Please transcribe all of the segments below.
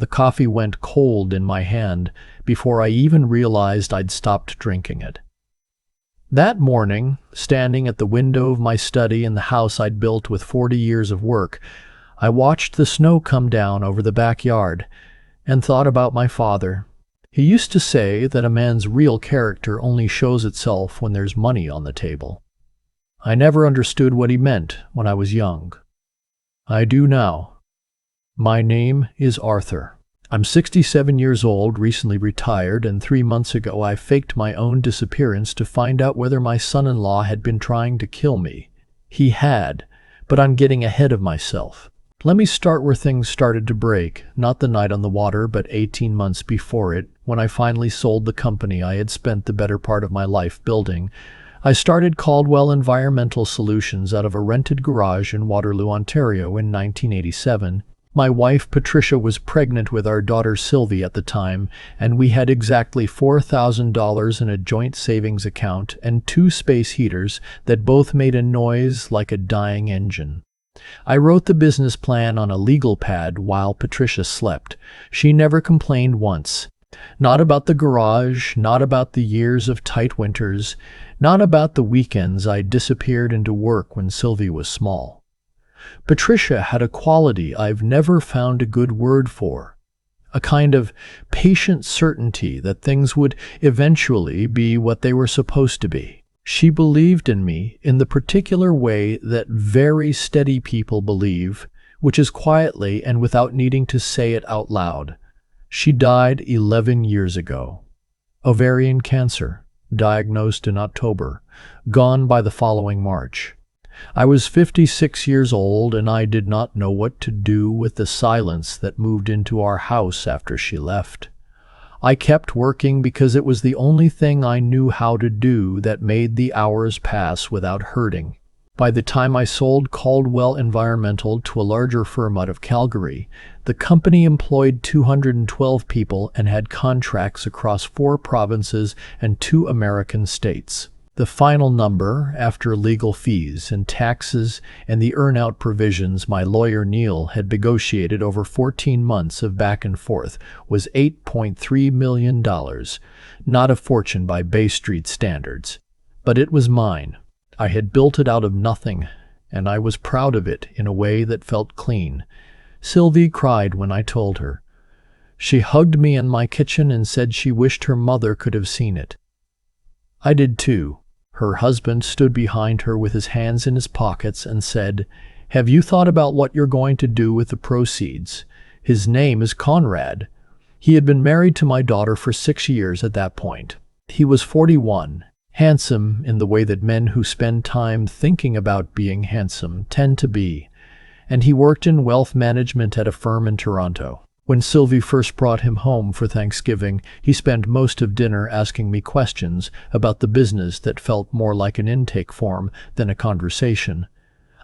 The coffee went cold in my hand before I even realized I'd stopped drinking it. That morning, standing at the window of my study in the house I'd built with 40 years of work, I watched the snow come down over the backyard and thought about my father. He used to say that a man's real character only shows itself when there's money on the table. I never understood what he meant when I was young. I do now. My name is Arthur. I'm 67 years old, recently retired, and 3 months ago I faked my own disappearance to find out whether my son-in-law had been trying to kill me. He had, but I'm getting ahead of myself. Let me start where things started to break, not the night on the water, but 18 months before it, when I finally sold the company I had spent the better part of my life building. I started Caldwell Environmental Solutions out of a rented garage in Waterloo, Ontario in 1987. My wife Patricia was pregnant with our daughter Sylvie at the time, and we had exactly $4,000 in a joint savings account and 2 space heaters that both made a noise like a dying engine. I wrote the business plan on a legal pad while Patricia slept. She never complained once. Not about the garage, not about the years of tight winters, not about the weekends I disappeared into work when Sylvie was small. Patricia had a quality I've never found a good word for, a kind of patient certainty that things would eventually be what they were supposed to be. She believed in me in the particular way that very steady people believe, which is quietly and without needing to say it out loud. She died 11 years ago. Ovarian cancer, diagnosed in October, gone by the following March. I was 56 years old, and I did not know what to do with the silence that moved into our house after she left. I kept working because it was the only thing I knew how to do that made the hours pass without hurting. By the time I sold Caldwell Environmental to a larger firm out of Calgary, the company employed 212 people and had contracts across 4 provinces and 2 American states. The final number, after legal fees and taxes and the earn-out provisions my lawyer Neil had negotiated over 14 months of back and forth, was $8.3 million. Not a fortune by Bay Street standards. But it was mine. I had built it out of nothing, and I was proud of it in a way that felt clean. Sylvie cried when I told her. She hugged me in my kitchen and said she wished her mother could have seen it. I did too. Her husband stood behind her with his hands in his pockets and said, "Have you thought about what you're going to do with the proceeds?" His name is Conrad. He had been married to my daughter for 6 years at that point. He was 41, handsome in the way that men who spend time thinking about being handsome tend to be, and he worked in wealth management at a firm in Toronto. When Sylvie first brought him home for Thanksgiving, he spent most of dinner asking me questions about the business that felt more like an intake form than a conversation.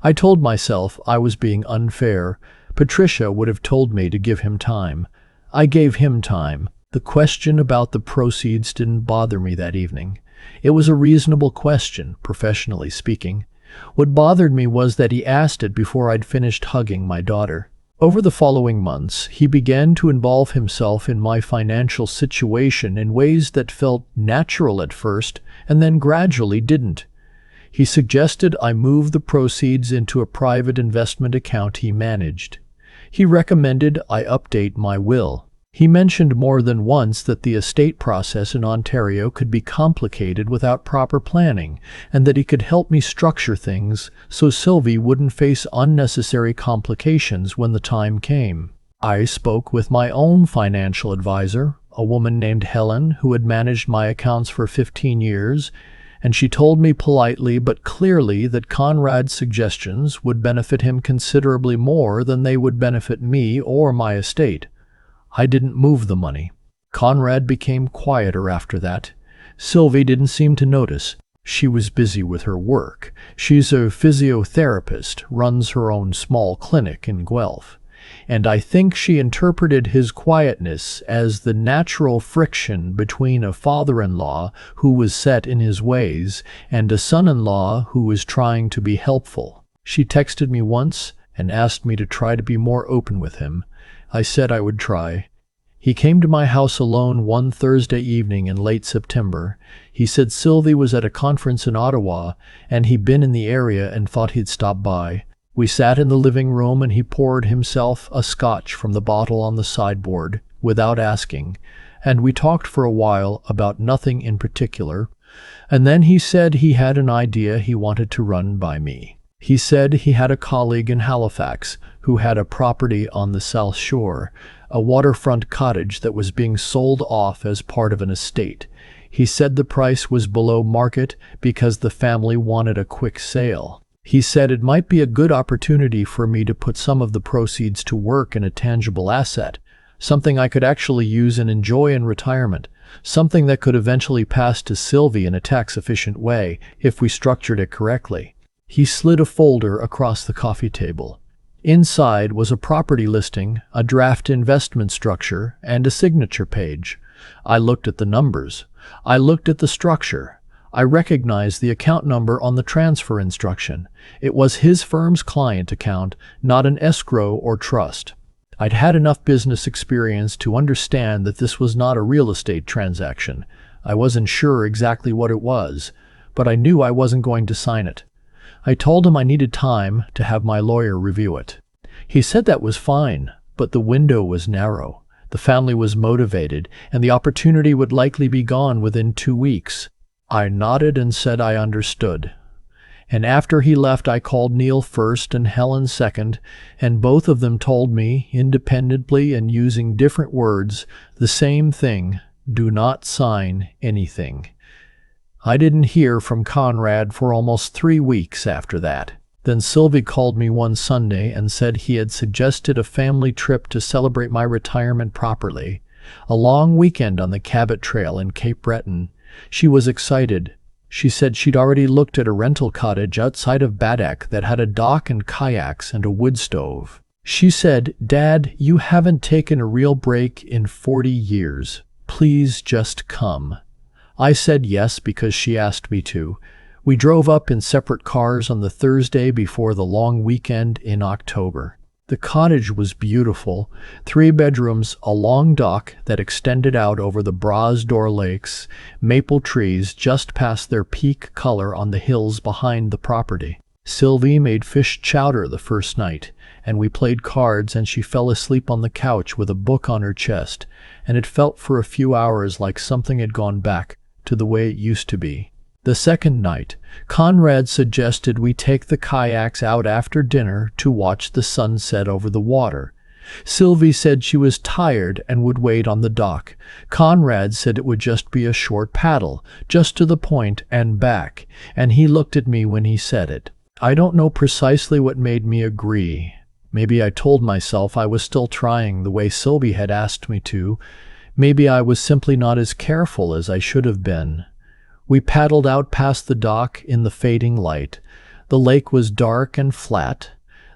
I told myself I was being unfair. Patricia would have told me to give him time. I gave him time. The question about the proceeds didn't bother me that evening. It was a reasonable question, professionally speaking. What bothered me was that he asked it before I'd finished hugging my daughter. Over the following months, he began to involve himself in my financial situation in ways that felt natural at first and then gradually didn't. He suggested I move the proceeds into a private investment account he managed. He recommended I update my will. He mentioned more than once that the estate process in Ontario could be complicated without proper planning, and that he could help me structure things so Sylvie wouldn't face unnecessary complications when the time came. I spoke with my own financial advisor, a woman named Helen, who had managed my accounts for 15 years, and she told me politely but clearly that Conrad's suggestions would benefit him considerably more than they would benefit me or my estate. I didn't move the money. Conrad became quieter after that. Sylvie didn't seem to notice. She was busy with her work. She's a physiotherapist, runs her own small clinic in Guelph. And I think she interpreted his quietness as the natural friction between a father-in-law who was set in his ways and a son-in-law who was trying to be helpful. She texted me once and asked me to try to be more open with him. I said I would try. He came to my house alone one Thursday evening in late September. He said Sylvie was at a conference in Ottawa, and he'd been in the area and thought he'd stop by. We sat in the living room and he poured himself a scotch from the bottle on the sideboard, without asking, and we talked for a while about nothing in particular, and then he said he had an idea he wanted to run by me. He said he had a colleague in Halifax who had a property on the South Shore, a waterfront cottage that was being sold off as part of an estate. He said the price was below market because the family wanted a quick sale. He said it might be a good opportunity for me to put some of the proceeds to work in a tangible asset, something I could actually use and enjoy in retirement, something that could eventually pass to Sylvie in a tax-efficient way if we structured it correctly. He slid a folder across the coffee table. Inside was a property listing, a draft investment structure, and a signature page. I looked at the numbers. I looked at the structure. I recognized the account number on the transfer instruction. It was his firm's client account, not an escrow or trust. I'd had enough business experience to understand that this was not a real estate transaction. I wasn't sure exactly what it was, but I knew I wasn't going to sign it. I told him I needed time to have my lawyer review it. He said that was fine, but the window was narrow. The family was motivated, and the opportunity would likely be gone within 2 weeks. I nodded and said I understood. And after he left, I called Neil first and Helen second, and both of them told me, independently and using different words, the same thing: do not sign anything. I didn't hear from Conrad for almost 3 weeks after that. Then Sylvie called me one Sunday and said he had suggested a family trip to celebrate my retirement properly, a long weekend on the Cabot Trail in Cape Breton. She was excited. She said she'd already looked at a rental cottage outside of Baddeck that had a dock and kayaks and a wood stove. She said, "Dad, you haven't taken a real break in 40 years. Please just come." I said yes because she asked me to. We drove up in separate cars on the Thursday before the long weekend in October. The cottage was beautiful. 3 bedrooms, a long dock that extended out over the Brasdor Lakes, maple trees just past their peak color on the hills behind the property. Sylvie made fish chowder the first night, and we played cards, and she fell asleep on the couch with a book on her chest, and it felt for a few hours like something had gone back to the way it used to be. The second night, Conrad suggested we take the kayaks out after dinner to watch the sunset over the water. Sylvie said she was tired and would wait on the dock. Conrad said it would just be a short paddle, just to the point and back, and he looked at me when he said it. I don't know precisely what made me agree. Maybe I told myself I was still trying the way Sylvie had asked me to. Maybe I was simply not as careful as I should have been. We paddled out past the dock in the fading light. The lake was dark and flat.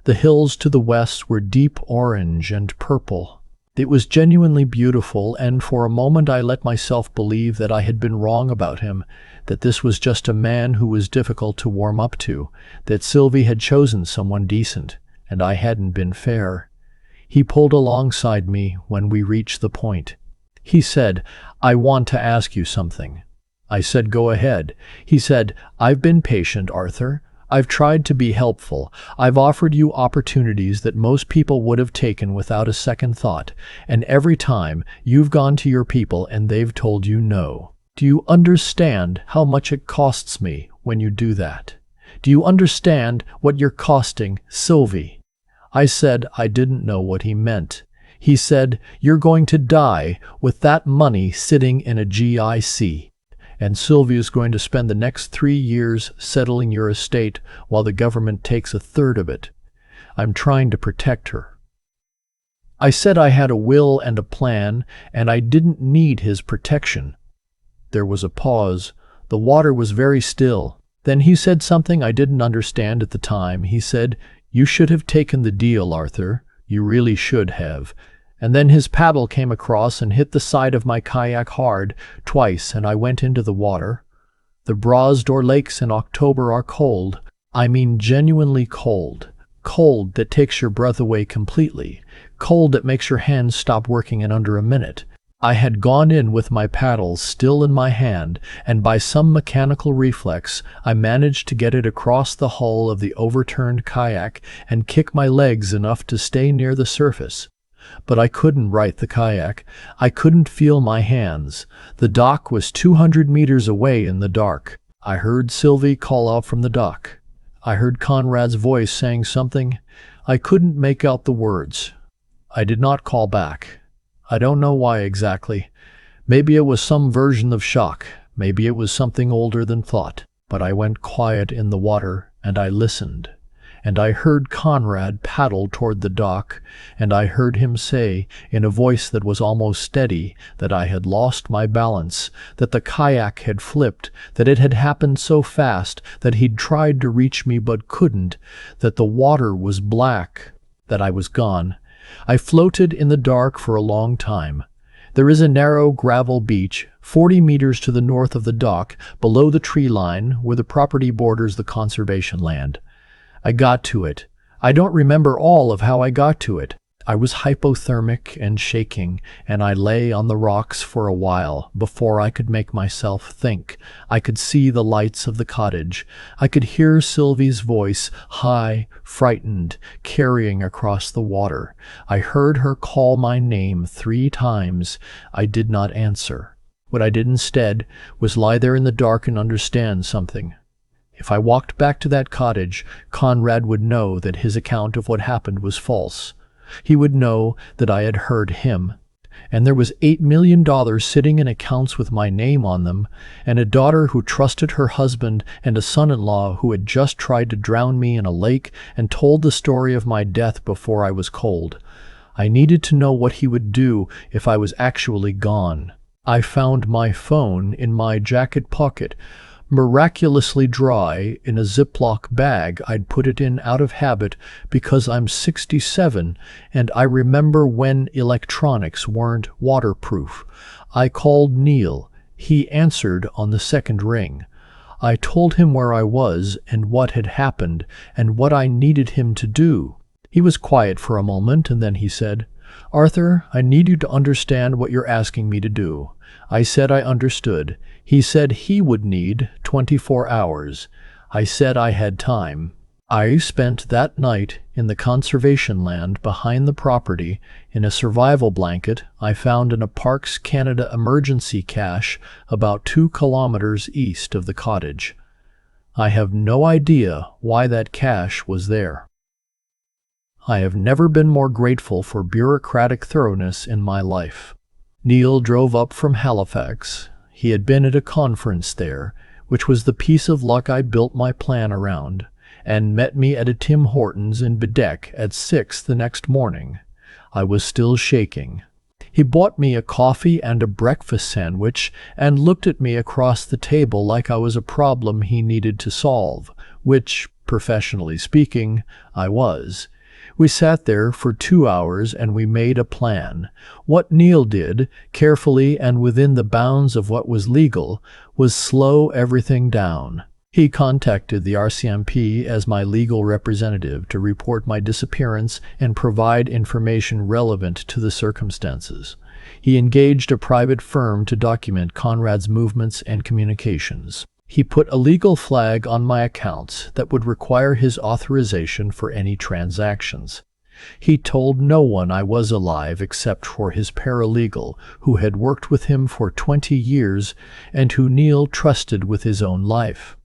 The hills to the west were deep orange and purple. It was genuinely beautiful, and for a moment I let myself believe that I had been wrong about him, that this was just a man who was difficult to warm up to, that Sylvie had chosen someone decent, and I hadn't been fair. He pulled alongside me when we reached the point. He said, "I want to ask you something." I said, "Go ahead." He said, "I've been patient, Arthur. I've tried to be helpful. I've offered you opportunities that most people would have taken without a second thought, and every time you've gone to your people and they've told you no. Do you understand how much it costs me when you do that? Do you understand what you're costing Sylvie?" I said I didn't know what he meant. He said, "You're going to die with that money sitting in a GIC. And Sylvie is going to spend the next 3 years settling your estate while the government takes 1/3 of it. I'm trying to protect her." I said I had a will and a plan, and I didn't need his protection. There was a pause. The water was very still. Then he said something I didn't understand at the time. He said, "You should have taken the deal, Arthur. You really should have." And then his paddle came across and hit the side of my kayak hard, twice, and I went into the water. The Brasdor Lakes in October are cold. I mean genuinely cold. Cold that takes your breath away completely. cold that makes your hands stop working in under a minute. I had gone in with my paddle still in my hand, and by some mechanical reflex, I managed to get it across the hull of the overturned kayak and kick my legs enough to stay near the surface. But I couldn't right the kayak. I couldn't feel my hands. The dock was 200 meters away in the dark. I heard Sylvie call out from the dock. I heard Conrad's voice saying something. I couldn't make out the words. I did not call back. I don't know why exactly. Maybe it was some version of shock. Maybe it was something older than thought. But I went quiet in the water, and I listened. And I heard Conrad paddle toward the dock, and I heard him say, in a voice that was almost steady, that I had lost my balance, that the kayak had flipped, that it had happened so fast, that he'd tried to reach me but couldn't, that the water was black, that I was gone. I floated in the dark for a long time. There is a narrow gravel beach, 40 meters to the north of the dock, below the tree line, where the property borders the conservation land. I got to it. I don't remember all of how I got to it. I was hypothermic and shaking, and I lay on the rocks for a while before I could make myself think. I could see the lights of the cottage. I could hear Sylvie's voice, high, frightened, carrying across the water. I heard her call my name 3 times. I did not answer. What I did instead was lie there in the dark and understand something. If I walked back to that cottage, Conrad would know that his account of what happened was false. He would know that I had heard him, and there was $8 million sitting in accounts with my name on them, and a daughter who trusted her husband, and a son-in-law who had just tried to drown me in a lake and told the story of my death before I was cold. I needed to know what he would do if I was actually gone. I found my phone in my jacket pocket, miraculously dry in a Ziploc bag. I'd put it in out of habit because I'm 67 and I remember when electronics weren't waterproof. I called Neil. He answered on the second ring. I told him where I was and what had happened and what I needed him to do. He was quiet for a moment and then he said, "Arthur, I need you to understand what you're asking me to do." I said I understood. He said he would need 24 hours. I said I had time. I spent that night in the conservation land behind the property in a survival blanket I found in a Parks Canada emergency cache about 2 kilometers east of the cottage. I have no idea why that cache was there. I have never been more grateful for bureaucratic thoroughness in my life. Neil drove up from Halifax. He had been at a conference there, which was the piece of luck I built my plan around, and met me at a Tim Hortons in Bedeque at 6 the next morning. I was still shaking. He bought me a coffee and a breakfast sandwich and looked at me across the table like I was a problem he needed to solve, which, professionally speaking, I was. We sat there for 2 hours and we made a plan. What Neil did, carefully and within the bounds of what was legal, was slow everything down. He contacted the RCMP as my legal representative to report my disappearance and provide information relevant to the circumstances. He engaged a private firm to document Conrad's movements and communications. He put a legal flag on my accounts that would require his authorization for any transactions. He told no one I was alive except for his paralegal, who had worked with him for 20 years and who Neil trusted with his own life.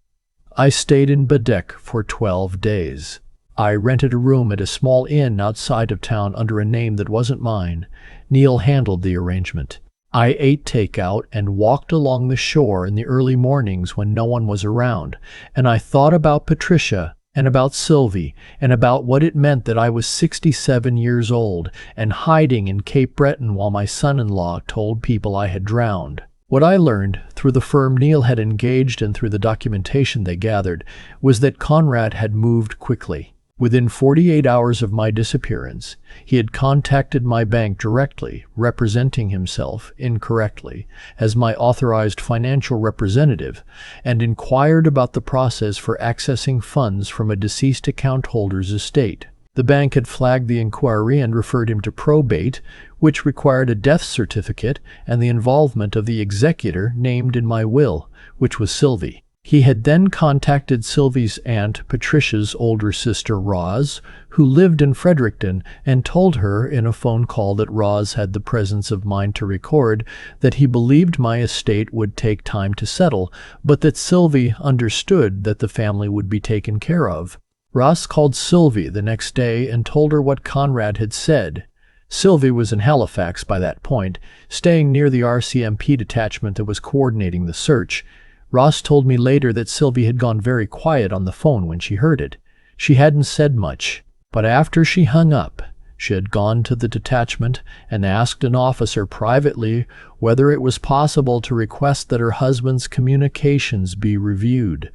I stayed in Bedeque for 12 days. I rented a room at a small inn outside of town under a name that wasn't mine. Neil handled the arrangement. I ate takeout and walked along the shore in the early mornings when no one was around, and I thought about Patricia and about Sylvie and about what it meant that I was 67 years old and hiding in Cape Breton while my son-in-law told people I had drowned. What I learned through the firm Neil had engaged and through the documentation they gathered was that Conrad had moved quickly. Within 48 hours of my disappearance, he had contacted my bank directly, representing himself, incorrectly, as my authorized financial representative, and inquired about the process for accessing funds from a deceased account holder's estate. The bank had flagged the inquiry and referred him to probate, which required a death certificate and the involvement of the executor named in my will, which was Sylvie. He had then contacted Sylvie's aunt, Patricia's older sister, Roz, who lived in Fredericton, and told her in a phone call that Roz had the presence of mind to record that he believed my estate would take time to settle, but that Sylvie understood that the family would be taken care of. Ross called Sylvie the next day and told her what Conrad had said. Sylvie was in Halifax by that point, staying near the RCMP detachment that was coordinating the search. Ross told me later that Sylvie had gone very quiet on the phone when she heard it. She hadn't said much, but after she hung up, she had gone to the detachment and asked an officer privately whether it was possible to request that her husband's communications be reviewed.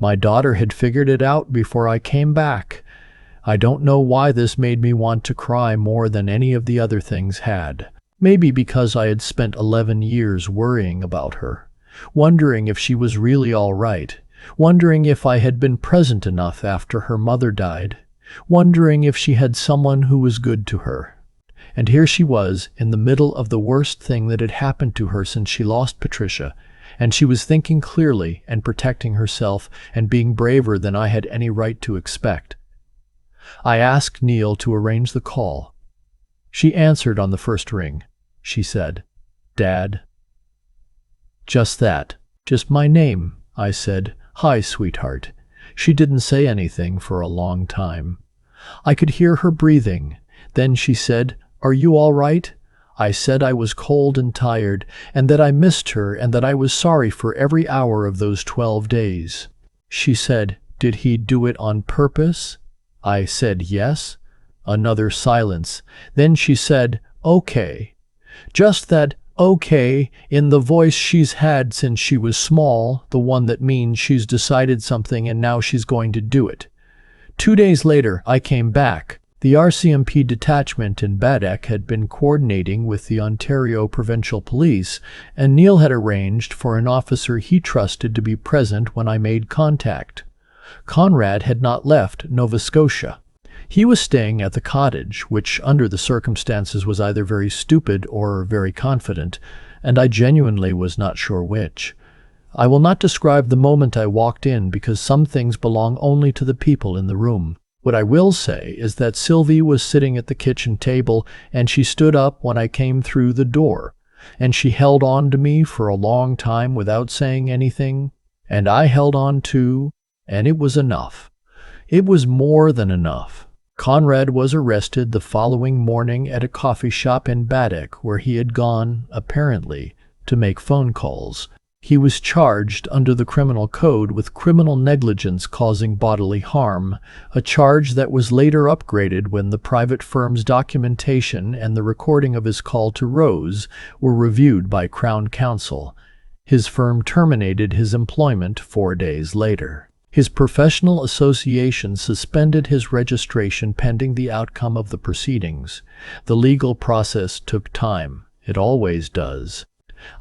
My daughter had figured it out before I came back. I don't know why this made me want to cry more than any of the other things had. Maybe because I had spent 11 years worrying about her, wondering if she was really all right, wondering if I had been present enough after her mother died, wondering if she had someone who was good to her. And here she was, in the middle of the worst thing that had happened to her since she lost Patricia, and she was thinking clearly and protecting herself and being braver than I had any right to expect. I asked Neil to arrange the call. She answered on the first ring. She said, "Dad." Just that. Just my name. I said, "Hi, sweetheart." She didn't say anything for a long time. I could hear her breathing. Then she said, "Are you all right?" I said I was cold and tired, and that I missed her, and that I was sorry for every hour of those 12 days. She said, "Did he do it on purpose?" I said, "Yes." Another silence. Then she said, "Okay." Just that "okay" in the voice she's had since she was small, the one that means she's decided something and now she's going to do it. 2 days later, I came back. The RCMP detachment in Baddeck had been coordinating with the Ontario Provincial Police, and Neil had arranged for an officer he trusted to be present when I made contact. Conrad had not left Nova Scotia. He was staying at the cottage, which under the circumstances was either very stupid or very confident, and I genuinely was not sure which. I will not describe the moment I walked in because some things belong only to the people in the room. What I will say is that Sylvie was sitting at the kitchen table, and she stood up when I came through the door, and she held on to me for a long time without saying anything, and I held on too, and it was enough. It was more than enough. Conrad was arrested the following morning at a coffee shop in Baddeck where he had gone, apparently, to make phone calls. He was charged under the criminal code with criminal negligence causing bodily harm, a charge that was later upgraded when the private firm's documentation and the recording of his call to Rose were reviewed by Crown Counsel. His firm terminated his employment 4 days later. His professional association suspended his registration pending the outcome of the proceedings. The legal process took time. It always does.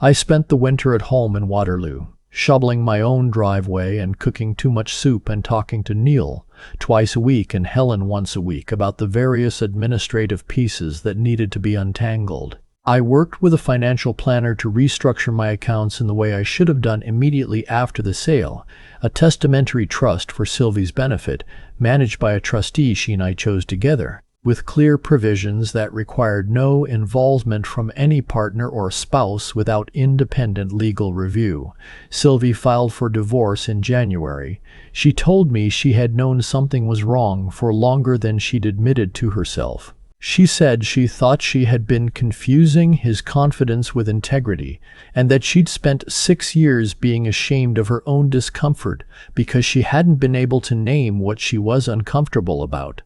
I spent the winter at home in Waterloo, shoveling my own driveway and cooking too much soup and talking to Neil twice a week and Helen once a week about the various administrative pieces that needed to be untangled. I worked with a financial planner to restructure my accounts in the way I should have done immediately after the sale, a testamentary trust for Sylvie's benefit, managed by a trustee she and I chose together, with clear provisions that required no involvement from any partner or spouse without independent legal review. Sylvie filed for divorce in January. She told me she had known something was wrong for longer than she'd admitted to herself. She said she thought she had been confusing his confidence with integrity, and that she'd spent 6 years being ashamed of her own discomfort because she hadn't been able to name what she was uncomfortable about.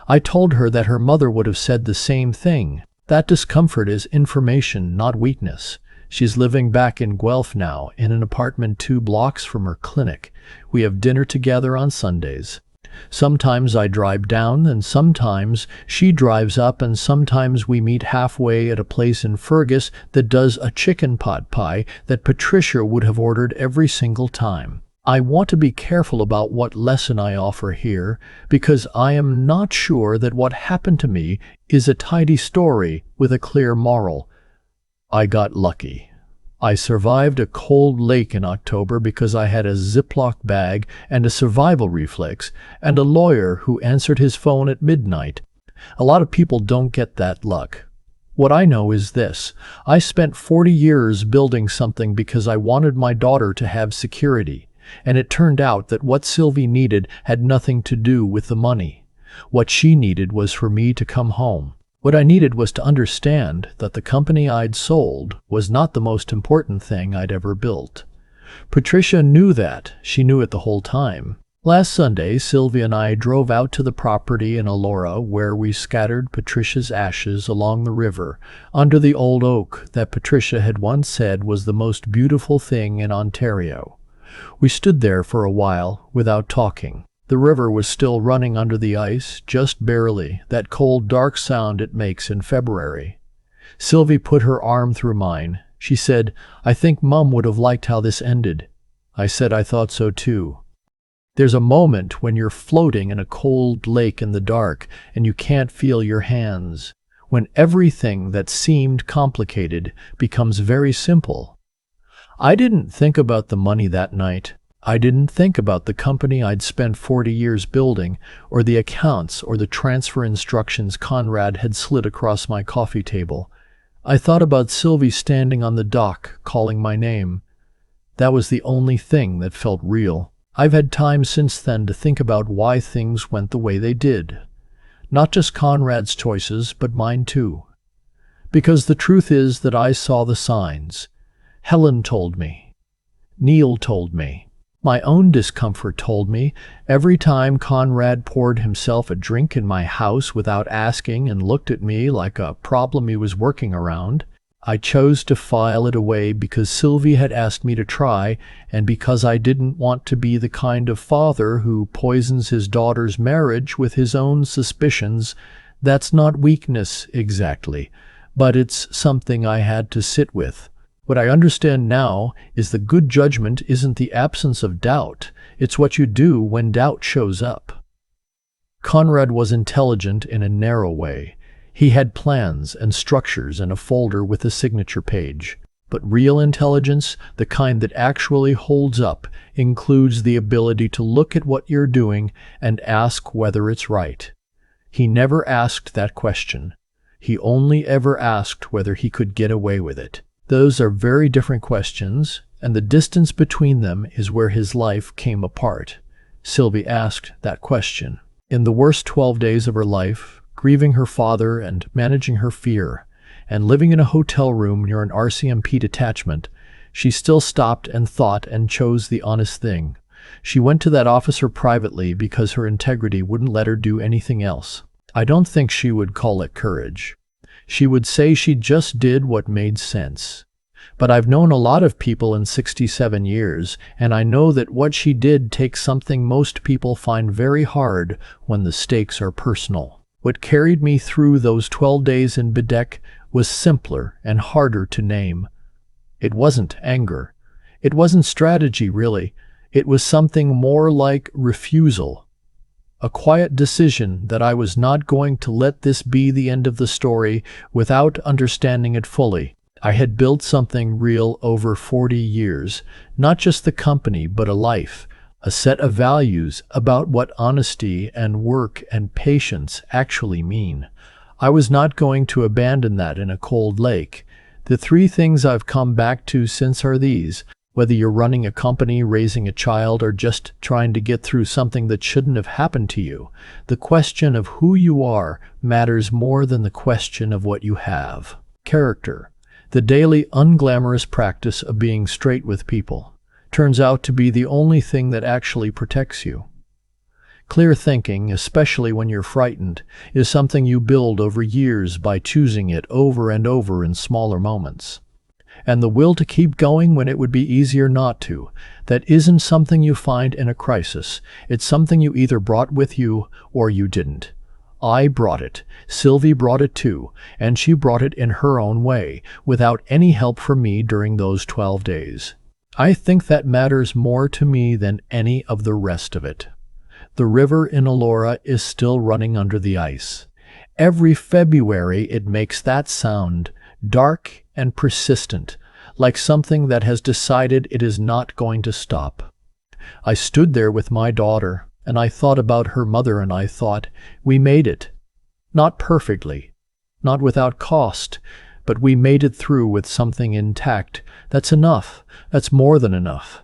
I told her that her mother would have said the same thing. That discomfort is information, not weakness. She's living back in Guelph now, in an apartment 2 blocks from her clinic. We have dinner together on Sundays. Sometimes I drive down, and sometimes she drives up, and sometimes we meet halfway at a place in Fergus that does a chicken pot pie that Patricia would have ordered every single time. I want to be careful about what lesson I offer here, because I am not sure that what happened to me is a tidy story with a clear moral. I got lucky. I survived a cold lake in October because I had a Ziploc bag and a survival reflex and a lawyer who answered his phone at midnight. A lot of people don't get that luck. What I know is this: I spent 40 years building something because I wanted my daughter to have security, and it turned out that what Sylvie needed had nothing to do with the money. What she needed was for me to come home. What I needed was to understand that the company I'd sold was not the most important thing I'd ever built. Patricia knew that. She knew it the whole time. Last Sunday, Sylvia and I drove out to the property in Elora where we scattered Patricia's ashes along the river, under the old oak that Patricia had once said was the most beautiful thing in Ontario. We stood there for a while without talking. The river was still running under the ice, just barely, that cold, dark sound it makes in February. Sylvie put her arm through mine. She said, "I think Mum would have liked how this ended." I said I thought so too. There's a moment when you're floating in a cold lake in the dark and you can't feel your hands, when everything that seemed complicated becomes very simple. I didn't think about the money that night. I didn't think about the company I'd spent 40 years building, or the accounts or the transfer instructions Conrad had slid across my coffee table. I thought about Sylvie standing on the dock, calling my name. That was the only thing that felt real. I've had time since then to think about why things went the way they did. Not just Conrad's choices, but mine too. Because the truth is that I saw the signs. Helen told me. Neil told me. My own discomfort told me. Every time Conrad poured himself a drink in my house without asking and looked at me like a problem he was working around, I chose to file it away because Sylvie had asked me to try, and because I didn't want to be the kind of father who poisons his daughter's marriage with his own suspicions. That's not weakness exactly, but it's something I had to sit with. What I understand now is that good judgment isn't the absence of doubt, it's what you do when doubt shows up. Conrad was intelligent in a narrow way. He had plans and structures and a folder with a signature page. But real intelligence, the kind that actually holds up, includes the ability to look at what you're doing and ask whether it's right. He never asked that question. He only ever asked whether he could get away with it. Those are very different questions, and the distance between them is where his life came apart. Sylvie asked that question. In the worst 12 days of her life, grieving her father and managing her fear, and living in a hotel room near an RCMP detachment, she still stopped and thought and chose the honest thing. She went to that officer privately because her integrity wouldn't let her do anything else. I don't think she would call it courage. She would say she just did what made sense. But I've known a lot of people in 67 years, and I know that what she did takes something most people find very hard when the stakes are personal. What carried me through those 12 days in Bedeck was simpler and harder to name. It wasn't anger. It wasn't strategy, really. It was something more like refusal. A quiet decision that I was not going to let this be the end of the story without understanding it fully. I had built something real over 40 years, not just the company, but a life. A set of values about what honesty and work and patience actually mean. I was not going to abandon that in a cold lake. The three things I've come back to since are these: whether you're running a company, raising a child, or just trying to get through something that shouldn't have happened to you, the question of who you are matters more than the question of what you have. Character, the daily unglamorous practice of being straight with people, turns out to be the only thing that actually protects you. Clear thinking, especially when you're frightened, is something you build over years by choosing it over and over in smaller moments. And the will to keep going when it would be easier not to, that isn't something you find in a crisis. It's something you either brought with you or you didn't. I brought it. Sylvie brought it too, and she brought it in her own way, without any help from me during those 12 days. I think that matters more to me than any of the rest of it. The river in Elora is still running under the ice. Every February it makes that sound, dark and persistent, like something that has decided it is not going to stop. I stood there with my daughter, and I thought about her mother, and I thought, we made it. Not perfectly, not without cost, but we made it through with something intact. That's enough. That's more than enough.